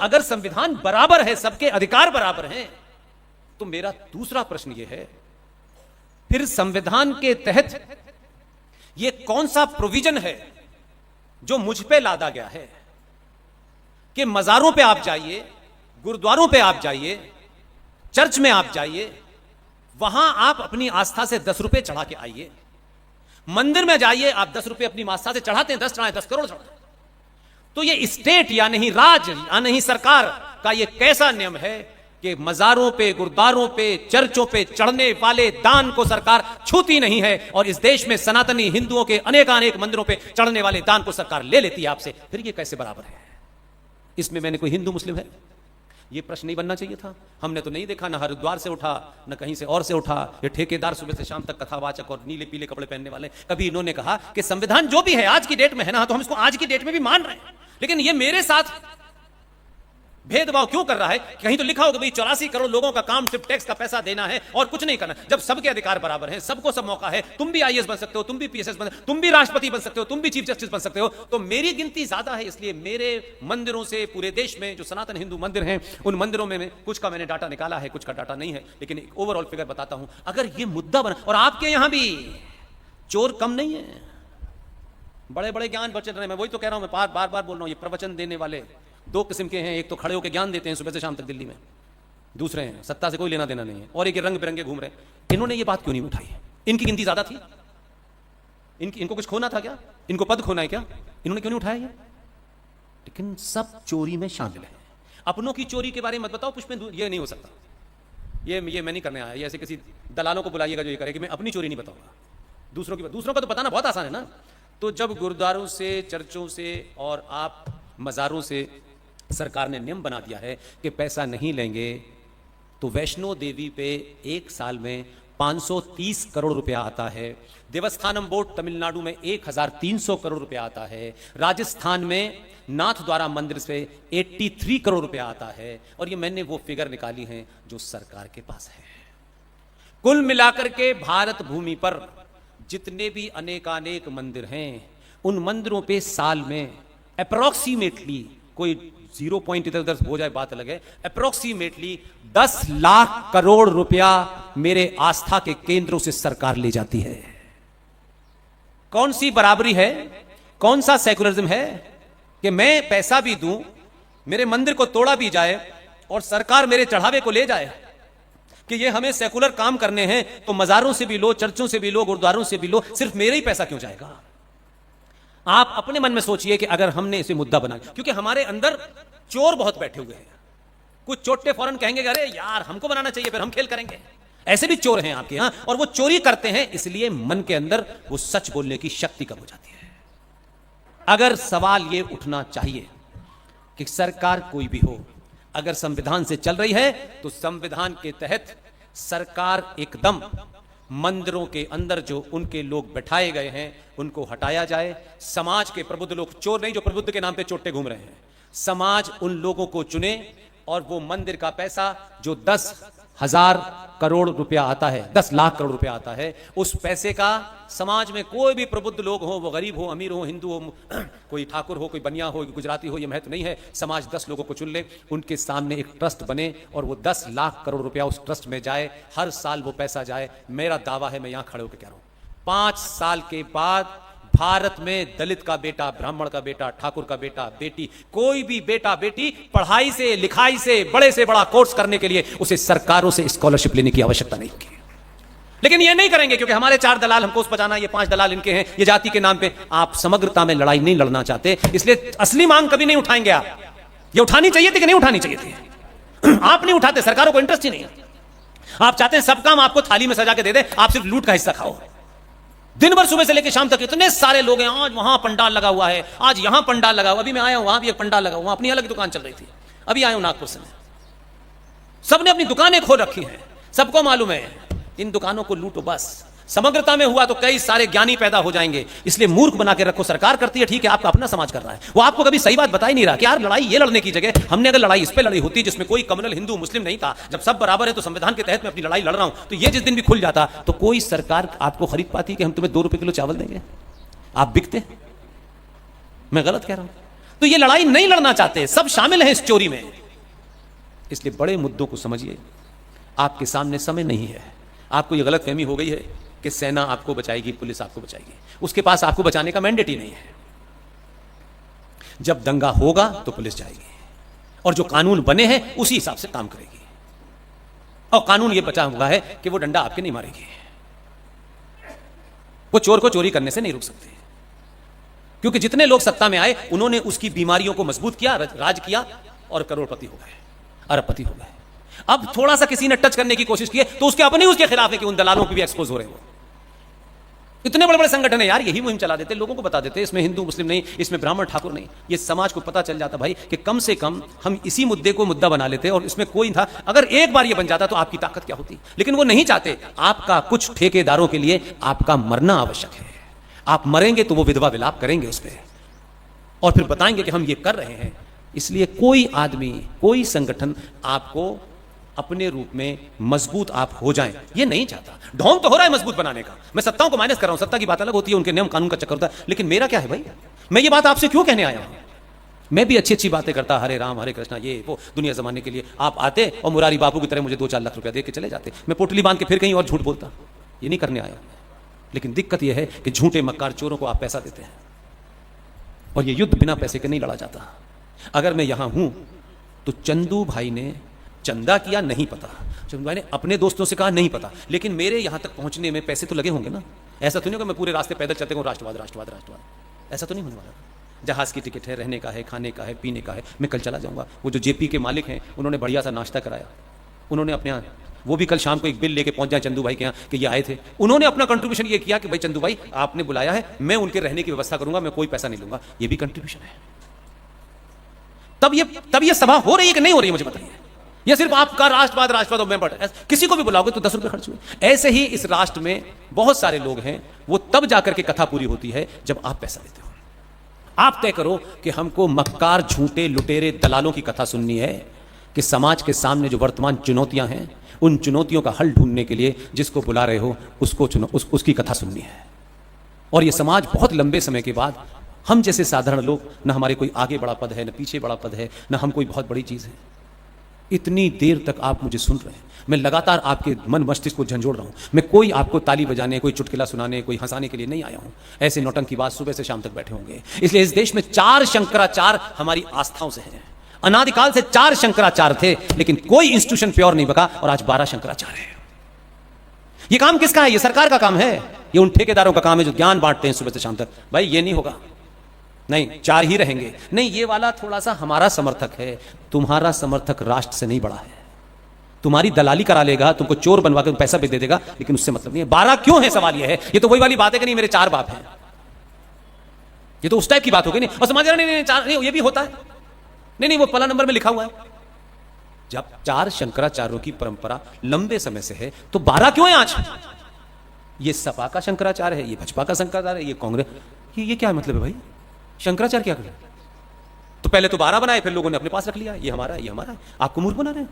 अगर संविधान बराबर है, सबके अधिकार बराबर हैं, तो मेरा दूसरा प्रश्न यह है, फिर संविधान के तहत यह कौन सा प्रोविजन है जो मुझ पे लादा गया है कि मजारों पे आप जाइए, गुरुद्वारों पे आप जाइए, चर्च में आप जाइए, वहां आप अपनी आस्था से 10 रुपए चढ़ा के आइए। मंदिर में जाइए, आप 10 रुपए अपनी आस्था से चढ़ाते हैं, 10 चढ़ाए 10 करोड़ चढ़ाए। तो ये स्टेट या नहीं राज या नहीं सरकार का ये कैसा नियम है कि मजारों पे, गुरुद्वारों पे, चर्चों पे चढ़ने वाले दान को सरकार छूती नहीं है, और इस देश में सनातनी हिंदुओं के अनेकानेक मंदिरों पे चढ़ने वाले दान को सरकार ले लेती है आपसे। फिर ये कैसे बराबर है? इसमें मैंने कोई हिंदू मुस्लिम है, ये प्रश्न नहीं बनना चाहिए था। हमने तो नहीं देखा, ना हरिद्वार से उठा, ना कहीं से और से उठा। ये ठेकेदार सुबह से शाम तक कथावाचक और नीले पीले कपड़े पहनने वाले, कभी इन्होंने कहा कि संविधान जो भी है आज की डेट में है ना, तो हम इसको आज की डेट में भी मान रहे हैं, लेकिन ये मेरे साथ भेदभाव क्यों कर रहा है? कहीं तो लिखा होगा भाई 84 करोड़ लोगों का काम सिर्फ टैक्स का पैसा देना है और कुछ नहीं करना। जब सबके अधिकार बराबर हैं, सबको सब मौका है, तुम भी आईएएस बन सकते हो, तुम भी पीएसएस बन सकते हो, तुम भी राष्ट्रपति बन सकते हो, तुम भी चीफ जस्टिस बन सकते हो, तो मेरी गिनती ज्यादा है, इसलिए मेरे मंदिरों से पूरे देश में जो सनातन हिंदू मंदिर हैं, उन मंदिरों में कुछ का मैंने डाटा निकाला है, कुछ का डाटा नहीं है, लेकिन एक ओवरऑल फिगर बताता हूं। अगर ये मुद्दा बना, और आपके यहां भी चोर कम नहीं है, बड़े बड़े ज्ञान बचन रहे। मैं वही तो कह रहा हूं, मैं बार बार बोल रहा हूं, ये प्रवचन देने वाले दो किस्म के हैं। एक तो खड़े होकर ज्ञान देते हैं सुबह से शाम तक दिल्ली में, दूसरे हैं सत्ता से कोई लेना देना नहीं है, और एक रंग बिरंगे घूम रहे हैं। इन्होंने ये बात क्यों नहीं उठाई? इनकी गिनती ज्यादा थी, इनको कुछ खोना था क्या? इनको पद खोना है क्या? इन्होंने क्यों नहीं उठाया ये? लेकिन सब चोरी में शामिल है। अपनों की चोरी के बारे में मत बताओ पुष्पेंदु, ये नहीं हो सकता, ये मैं नहीं करने आया। ये ऐसे किसी दलालों को बुलाइएगा जो ये करे कि मैं अपनी चोरी नहीं बताऊंगा, दूसरों का तो बताना बहुत आसान है ना। तो जब गुरुद्वारों से, चर्चों से और आप मज़ारों से सरकार ने नियम बना दिया है कि पैसा नहीं लेंगे, तो वैष्णो देवी पे एक साल में 530 करोड़ रुपया आता है। देवस्थानम बोर्ड तमिलनाडु में 1300 करोड़ रुपया आता है। राजस्थान में नाथ द्वारा मंदिर से 83 करोड़ रुपया आता है। और ये मैंने वो फिगर निकाली हैं जो सरकार के पास है। कुल मिलाकर के भारत भूमि पर जितने भी अनेकानेक मंदिर हैं, उन मंदिरों पे साल में अप्रोक्सीमेटली, कोई 0 पॉइंट इधर उधर हो जाए बात अलग है, अप्रोक्सीमेटली 10 लाख करोड़ रुपया मेरे आस्था के केंद्रों से सरकार ले जाती है। कौन सी बराबरी है? कौन सा सेकुलरिज्म है कि मैं पैसा भी दूं, मेरे मंदिर को तोड़ा भी जाए और सरकार मेरे चढ़ावे को ले जाए? कि ये हमें सेकुलर काम करने हैं तो मजारों से भी लो, चर्चों से भी लो, गुरुद्वारों से भी लो, सिर्फ मेरे ही पैसा क्यों जाएगा? आप अपने मन में सोचिए कि अगर हमने इसे मुद्दा बनाया, क्योंकि हमारे अंदर चोर बहुत बैठे हुए हैं। कुछ चोटे फौरन कहेंगे अरे यार हमको बनाना चाहिए, फिर हम खेल करेंगे। ऐसे भी चोर हैं आपके यहां, और वो चोरी करते हैं, इसलिए मन के अंदर वो सच बोलने की शक्ति कम हो जाती है। अगर सवाल ये उठना चाहिए कि सरकार कोई भी हो, अगर संविधान से चल रही है तो संविधान के तहत सरकार एकदम मंदिरों के अंदर जो उनके लोग बैठाए गए हैं उनको हटाया जाए। समाज के प्रबुद्ध लोग, चोर नहीं जो प्रबुद्ध के नाम पे चोटे घूम रहे हैं, समाज उन लोगों को चुने और वो मंदिर का पैसा जो 10,000 करोड़ रुपया आता है, 10 लाख करोड़ रुपया आता है, उस पैसे का समाज में कोई भी प्रबुद्ध लोग हो, वो गरीब हो, अमीर हो, हिंदू हो, कोई ठाकुर हो, कोई बनिया हो, गुजराती हो, ये महत्व नहीं है। समाज 10 लोगों को चुन ले, उनके सामने एक ट्रस्ट बने और वो 10 लाख करोड़ रुपया उस ट्रस्ट में जाए, हर साल वो पैसा जाए। मेरा दावा है, मैं यहां खड़े होकर कह रहा हूं, 5 साल के बाद भारत में दलित का बेटा, ब्राह्मण का बेटा, ठाकुर का बेटा, बेटी, कोई भी बेटा बेटी पढ़ाई से, लिखाई से बड़ा कोर्स करने के लिए उसे सरकारों से स्कॉलरशिप लेने की आवश्यकता नहीं होगी। लेकिन ये नहीं करेंगे क्योंकि हमारे 4 दलाल हमको उस बचाना, ये 5 दलाल इनके हैं, ये जाति के नाम पे। आप समग्रता में लड़ाई नहीं लड़ना चाहते, इसलिए असली मांग कभी नहीं उठाएंगे आप। ये उठानी चाहिए थी कि नहीं उठानी चाहिए थी? आप नहीं उठाते, सरकारों को इंटरेस्ट ही नहीं है। आप चाहते हैं सब काम आपको थाली में सजा के दे दे, आप सिर्फ लूट का हिस्सा खाओ। दिन भर सुबह से लेकर शाम तक इतने सारे लोग हैं, आज वहां पंडाल लगा हुआ है, आज यहां पंडाल लगा हुआ, अभी मैं आया हूं वहां भी एक पंडाल लगा हुआ, अपनी अलग दुकान चल रही थी, अभी आया हूं नागपुर से। सबने अपनी दुकानें खोल रखी हैं, सबको मालूम है इन दुकानों को लूटो बस। समग्रता में हुआ तो कई सारे ज्ञानी पैदा हो जाएंगे, इसलिए मूर्ख बना के रखो। सरकार करती है ठीक है, आपका अपना समाज कर रहा है, वो आपको कभी सही बात बता ही नहीं रहा कि यार लड़ाई ये लड़ने की जगह हमने अगर लड़ाई इस पे लड़ी होती जिसमें कोई कम्युनल हिंदू मुस्लिम नहीं था, जब सब बराबर है तो संविधान के तहत मैं अपनी लड़ाई लड़ रहा हूं, तो ये जिस दिन भी खुल जाता तो कोई सरकार आपको खरीद पाती कि हम तुम्हें 2 रुपए किलो चावल देंगे? आप बिकते? मैं गलत कह रहा हूं? तो ये लड़ाई नहीं लड़ना चाहते, सब शामिल हैं इस चोरी में। इसलिए बड़े मुद्दों को समझिए। आपके सामने समय नहीं है। आपको ये गलतफहमी हो गई है कि सेना आपको बचाएगी, पुलिस आपको बचाएगी। उसके पास आपको बचाने का मैंडेट ही नहीं है। जब दंगा होगा तो पुलिस जाएगी और जो कानून बने हैं उसी हिसाब से काम करेगी। और कानून ये बचा हुआ है कि वो डंडा आपके नहीं मारेगी। वो चोर को चोरी करने से नहीं रोक सकते, क्योंकि जितने लोग सत्ता में आए उन्होंने उसकी बीमारियों को मजबूत किया, राज किया और करोड़पति हो गए, अरबपति हो गए। अब थोड़ा सा किसी ने टच करने की कोशिश की तो उसके अपने उसके खिलाफ है कि उन दलालों की भी एक्सपोज हो रहे हो। इतने बड़े बड़े संगठन है यार, यही मुहिम चला देते, लोगों को बता देते इसमें हिंदू मुस्लिम नहीं, इसमें ब्राह्मण ठाकुर नहीं। ये समाज को पता चल जाता भाई कि कम से कम हम इसी मुद्दे को मुद्दा बना लेते और इसमें कोई था। अगर एक बार ये बन जाता तो आपकी ताकत क्या होती, लेकिन वो नहीं चाहते। आपका कुछ ठेकेदारों के लिए आपका मरना आवश्यक है। आप मरेंगे तो वो विधवा विलाप करेंगे उस पर और फिर बताएंगे कि हम ये कर रहे हैं। इसलिए कोई आदमी, कोई संगठन आपको अपने रूप में मजबूत आप हो जाएं ये नहीं चाहता। ढोंग तो हो रहा है मजबूत बनाने का, मैं सत्ताओं को माइनस कर रहा हूं, सत्ता की बात अलग होती है, उनके नियम कानून का चक्कर होता है। लेकिन मेरा क्या है भाई, मैं ये बात आपसे क्यों कहने आया हूं। मैं भी अच्छी अच्छी बातें करता, हरे राम हरे कृष्णा ये वो दुनिया जमाने के लिए। आप आते और मुरारी बापू की तरह मुझे 2-4 लाख रुपया दे के चले जाते, मैं पोटली बांध के फिर कहीं और झूठ बोलता। ये नहीं करने आया। लेकिन दिक्कत यह है कि झूठे मक्कार चोरों को आप पैसा देते हैं और ये युद्ध बिना पैसे के नहीं लड़ा जाता। अगर मैं यहां हूं तो चंदू भाई ने चंदा किया नहीं पता, चंदू भाई ने अपने दोस्तों से कहा नहीं पता, लेकिन मेरे यहां तक पहुंचने में पैसे तो लगे होंगे ना। ऐसा तो नहीं होगा मैं पूरे रास्ते पैदल चलते हूं राष्ट्रवाद राष्ट्रवाद राष्ट्रवाद, ऐसा तो नहीं होने वाला। जहाज की टिकट है, रहने का है, खाने का है, पीने का है, मैं कल चला जाऊंगा। वो जो जेपी के मालिक हैं उन्होंने बढ़िया सा नाश्ता कराया, उन्होंने अपने यहाँ, वो भी कल शाम को एक बिल लेके पहुंच जाए चंदू भाई के यहाँ कि ये आए थे। उन्होंने अपना कंट्रीब्यूशन ये किया कि भाई चंदू भाई आपने बुलाया है, मैं उनके रहने की व्यवस्था करूंगा, मैं कोई पैसा नहीं लूंगा। ये भी कंट्रीब्यूशन है। तब ये सभा हो रही है कि नहीं हो रही है मुझे बताइए। ये सिर्फ आपका राष्ट्रवाद राष्ट्रवाद मेंबर, किसी को भी बुलाओगे तो 10 रुपए खर्च हुए। ऐसे ही इस राष्ट्र में बहुत सारे लोग हैं, वो तब जाकर के कथा पूरी होती है जब आप पैसा देते हो। आप तय करो कि हमको मक्कार, झूठे, लुटेरे, दलालों की कथा सुननी है कि समाज के सामने जो वर्तमान चुनौतियां हैं उन चुनौतियों का हल ढूंढने के लिए जिसको बुला रहे हो उसको चुनो, उसकी कथा सुननी है। और ये समाज बहुत लंबे समय के बाद, हम जैसे साधारण लोग, न हमारे कोई आगे बड़ा पद है, न पीछे बड़ा पद है, न हम कोई बहुत बड़ी चीज है, इतनी देर तक आप मुझे सुन रहे हैं। मैं लगातार आपके मन मस्तिष्क को झंझोड़ रहा हूं। मैं कोई आपको ताली बजाने, कोई चुटकुला सुनाने, कोई हंसाने के लिए नहीं आया हूं। ऐसे नौटंकी बात सुबह से शाम तक बैठे होंगे। इसलिए इस देश में 4 शंकराचार्य हमारी आस्थाओं से हैं। अनादिकाल से 4 शंकराचार्य थे, लेकिन कोई इंस्टीट्यूशन प्योर नहीं बका और आज 12 शंकराचार्य है। ये काम किसका है? ये सरकार का काम है। ये उन ठेकेदारों का काम है जो ज्ञान बांटते हैं सुबह से शाम तक। भाई ये नहीं होगा, नहीं 4 ही रहेंगे। नहीं, ये वाला थोड़ा सा हमारा समर्थक है। तुम्हारा समर्थक राष्ट्र से नहीं बड़ा है। तुम्हारी दलाली करा लेगा, तुमको चोर बनवा कर पैसा भी दे देगा, लेकिन उससे मतलब नहीं है। 12 क्यों है? सवाल यह है। ये तो वही वाली बात है कि नहीं मेरे 4 बाप हैं, ये तो उस टाइप की बात हो गई। नहीं और समाज नहीं 4 नहीं, ये भी होता है। नहीं वो पहला नंबर में लिखा हुआ है। जब 4 शंकराचार्यों की परंपरा लंबे समय से है तो 12 क्यों है आज? ये सपा का शंकराचार्य है, ये भाजपा का शंकराचार्य है, ये कांग्रेस, ये क्या मतलब है भाई? शंकराचार्य क्या करें? तो पहले तो 12 बनाए, फिर लोगों ने अपने पास रख लिया, ये हमारा है, ये हमारा है। आपको मूर्ख बना रहे हैं।